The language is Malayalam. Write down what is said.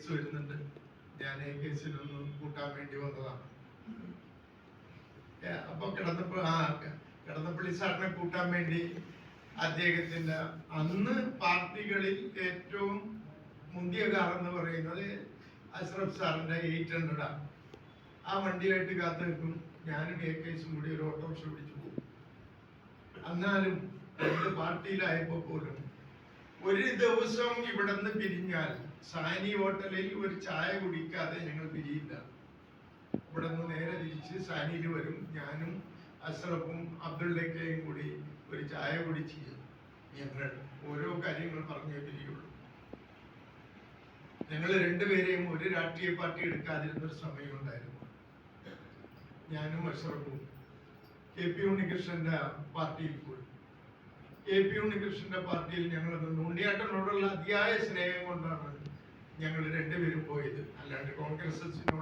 കേസ് വരുന്നുണ്ട്. ഞാൻ ഈ കേസിലൊന്ന് കൂട്ടാൻ വേണ്ടി വന്നതാണ്. അപ്പൊ കിടന്നപ്പള്ളി സാറിനെ കൂട്ടാൻ വേണ്ടി അദ്ദേഹത്തിന്റെ അന്ന് പാർട്ടികളിൽ ഏറ്റവും മുന്തിയ കാർ എന്ന് പറയുന്നത് അഷ്റഫ് സാറിന്റെ 800 ആണ്. ആ വണ്ടിയായിട്ട് കാത്തു നിൽക്കും. ഞാനും കേസും കൂടി ഒരു ഓട്ടോറിക്ഷ പിടിച്ചു പോകും. എന്നാലും പാർട്ടിയിലായപ്പോ പോലും ഒരു ദിവസം ഇവിടെ നിന്ന് പിരിഞ്ഞാൽ സാനി ഹോട്ടലിൽ ഒരു ചായ കുടിക്കാതെ ഞങ്ങൾ പിരിയില്ല. ഇവിടെ നിന്ന് നേരെ തിരിച്ച് സാനിയിൽ വരും. ഞാനും അഷ്റഫും അബ്ദുള്ളയും കൂടി ഒരു ചായ കുടിച്ച് ഞങ്ങൾ ഓരോ കാര്യങ്ങൾ പറഞ്ഞേ പിരിയുള്ളൂ. ഞങ്ങൾ രണ്ടുപേരെയും ഒരു രാഷ്ട്രീയ പാർട്ടി എടുക്കാതിരുന്നൊരു സമയമുണ്ടായിരുന്നു. ഞാനും അഷ്റഫും KP ഉണ്ണികൃഷ്ണന്റെ പാർട്ടിയിൽ പോയി. KP ഉണ്ണികൃഷ്ണന്റെ പാർട്ടിയിൽ ഞങ്ങൾ ഉണ്ണിയേട്ടനോടുള്ള അതിയായ സ്നേഹം കൊണ്ടാണ് ഞങ്ങൾ രണ്ടുപേരും പോയത്. അല്ലാണ്ട് കോൺഗ്രസിനോട്